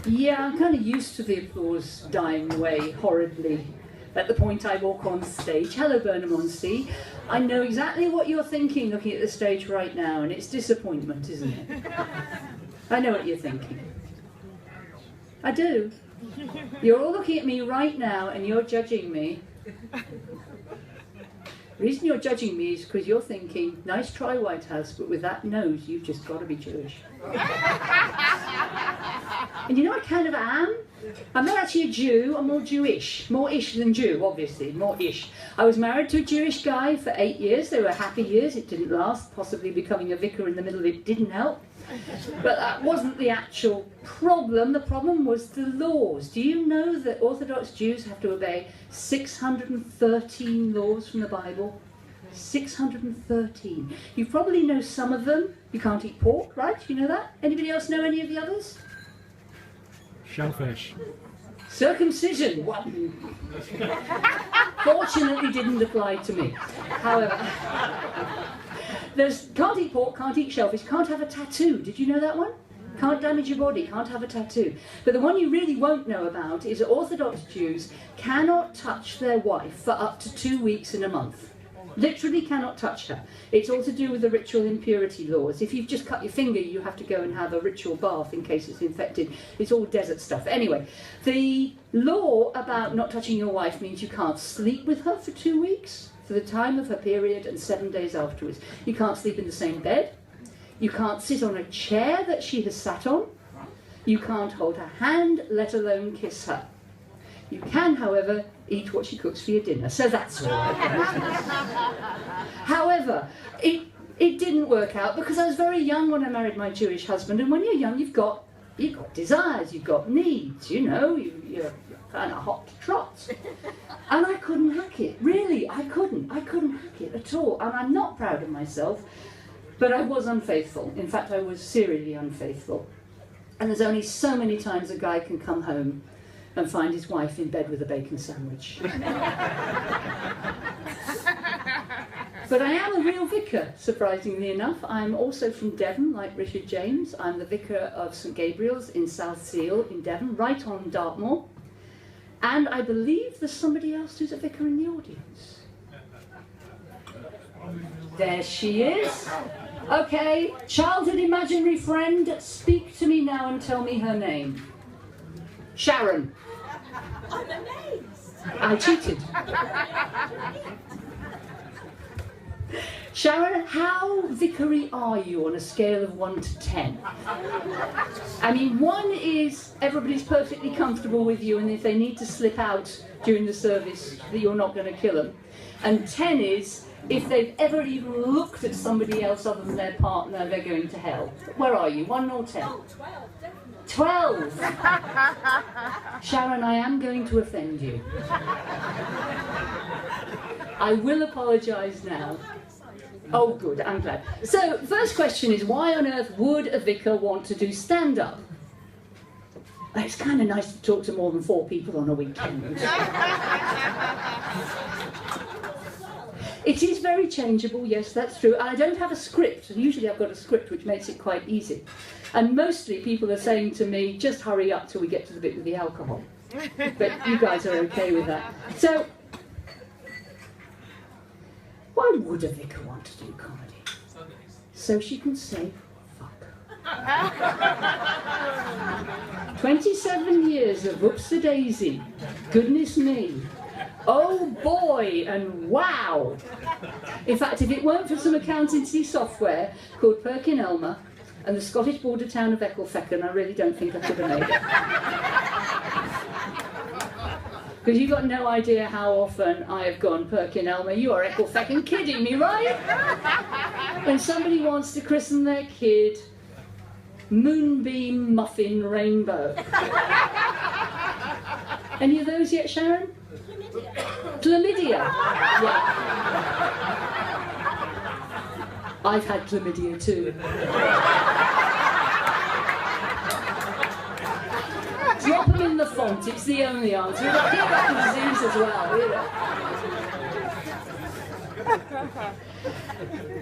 Yeah, I'm kind of used to the applause dying away horribly at the point I walk on stage. Hello, Burnham on sea. I know exactly what you're thinking looking at the stage right now, and it's disappointment, isn't it? I know what you're thinking. I do. You're all looking at me right now and you're judging me. The reason you're judging me is because you're thinking, nice try, Whitehouse, but with that nose, you've just got to be Jewish. And you know I kind of am? I'm not actually a Jew, I'm more Jewish. More ish than Jew, obviously, more ish. I was married to a Jewish guy for 8 years. They were happy years, it didn't last. Possibly becoming a vicar in the middle of it didn't help. But that wasn't the actual problem. The problem was the laws. Do you know that Orthodox Jews have to obey 613 laws from the Bible? 613. You probably know some of them. You can't eat pork, right? You know that? Anybody else know any of the others? Shellfish. Circumcision. What? Fortunately didn't apply to me. However, there's can't eat pork, can't eat shellfish, can't have a tattoo. Did you know that one? Can't damage your body, can't have a tattoo. But the one you really won't know about is that Orthodox Jews cannot touch their wife for up to 2 weeks in a month. Literally cannot touch her. It's all to do with the ritual impurity laws. If you've just cut your finger, you have to go and have a ritual bath in case it's infected. It's all desert stuff. Anyway, the law about not touching your wife means you can't sleep with her for 2 weeks, for the time of her period and 7 days afterwards. You can't sleep in the same bed. You can't sit on a chair that she has sat on. You can't hold her hand, let alone kiss her. You can, however, eat what she cooks for your dinner, so that's all right. However, it didn't work out because I was very young when I married my Jewish husband, and when you're young, you've got desires, you've got needs, you know, you're kind of hot to trot. And I couldn't hack it, really, I couldn't hack it at all, and I'm not proud of myself, but I was unfaithful. In fact, I was serially unfaithful. And there's only so many times a guy can come home and find his wife in bed with a bacon sandwich. But I am a real vicar, surprisingly enough. I'm also from Devon, like Richard James. I'm the vicar of St Gabriel's in South Seal in Devon, right on Dartmoor. And I believe there's somebody else who's a vicar in the audience. There she is. Okay, childhood imaginary friend, speak to me now and tell me her name. Sharon. I'm amazed. I cheated. Sharon, how vicary are you on a scale of 1 to 10? I mean, 1 is everybody's perfectly comfortable with you, and if they need to slip out during the service, that you're not going to kill them. And 10 is if they've ever even looked at somebody else other than their partner, they're going to hell. Where are you, 1 or 10? Oh, 12, definitely. 12! Sharon, I am going to offend you. I will apologise now. Oh good, I'm glad. So, first question is, why on earth would a vicar want to do stand-up? It's kind of nice to talk to more than 4 people on a weekend. It is very changeable, yes, that's true. I don't have a script. Usually I've got a script, which makes it quite easy. And mostly people are saying to me, just hurry up till we get to the bit with the alcohol. But you guys are okay with that. So, why would a vicar want to do comedy? So she can say, fuck. 27 years of whoops-a-daisy. Goodness me. Oh boy, and wow! In fact, if it weren't for some accountancy software called Perkin Elmer and the Scottish border town of Ecclefechan, I really don't think I could have made it. Because you've got no idea how often I have gone, Perkin Elmer, you are Ecclefechan kidding me, right? When somebody wants to christen their kid Moonbeam Muffin Rainbow. Any of those yet, Sharon? Chlamydia. Yeah. I've had chlamydia too. Drop them in the font, it's the only answer. We've got disease as well, you know.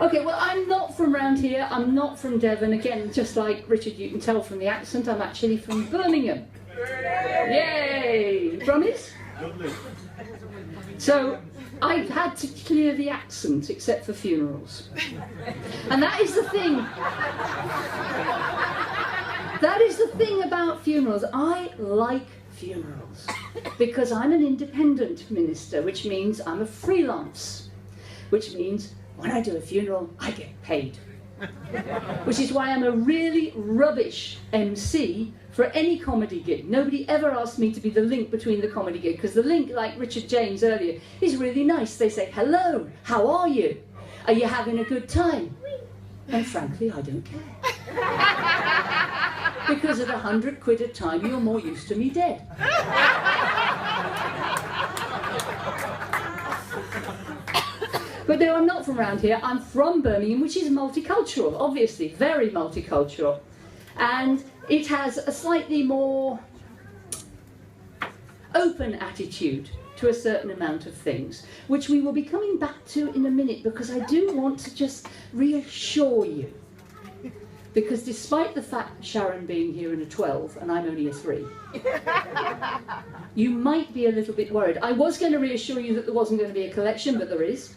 Okay, well, I'm not from round here. I'm not from Devon. Again, just like Richard, you can tell from the accent, I'm actually from Birmingham. Yay! Promise? Lovely. So, I've had to clear the accent, except for funerals. And that is the thing. That is the thing about funerals. I like funerals because I'm an independent minister, which means I'm a freelance, which means when I do a funeral, I get paid. Which is why I'm a really rubbish MC for any comedy gig. Nobody ever asked me to be the link between the comedy gig, because the link, like Richard James earlier, is really nice. They say, hello, how are you? Are you having a good time? And frankly, I don't care. Because at £100 a time, you're more used to me dead. But no, I'm not from around here. I'm from Birmingham, which is multicultural, obviously, very multicultural. And it has a slightly more open attitude to a certain amount of things, which we will be coming back to in a minute, because I do want to just reassure you. Because despite the fact Sharon being here in a 12 and I'm only a 3, you might be a little bit worried. I was going to reassure you that there wasn't going to be a collection, but there is.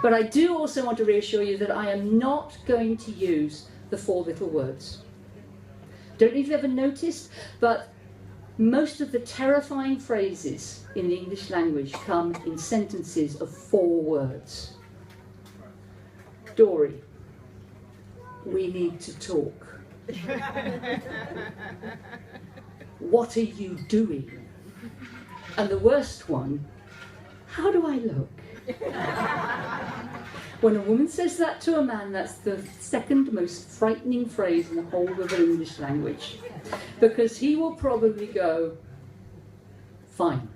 But I do also want to reassure you that I am not going to use the 4 little words. Don't know if you've ever noticed, but most of the terrifying phrases in the English language come in sentences of 4 words. Dory. We need to talk. What are you doing? And the worst one, how do I look? When a woman says that to a man, that's the second most frightening phrase in the whole of the English language. Because he will probably go, fine.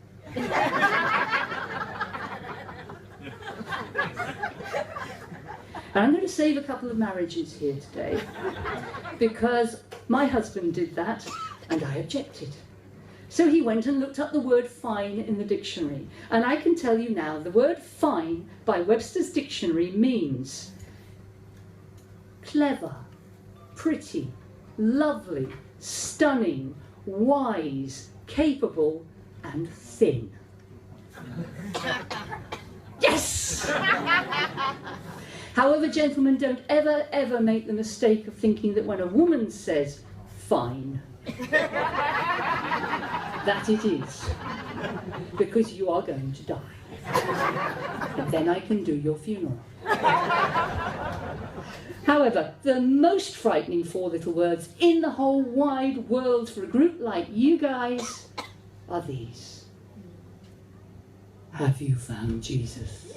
And I'm going to save a couple of marriages here today, because my husband did that and I objected. So he went and looked up the word fine in the dictionary. And I can tell you now, the word fine by Webster's dictionary means clever, pretty, lovely, stunning, wise, capable, and thin. Yes! However, gentlemen, don't ever make the mistake of thinking that when a woman says fine, that it is, because you are going to die. And then I can do your funeral. However, the most frightening 4 little words in the whole wide world for a group like you guys are these. Have you found Jesus?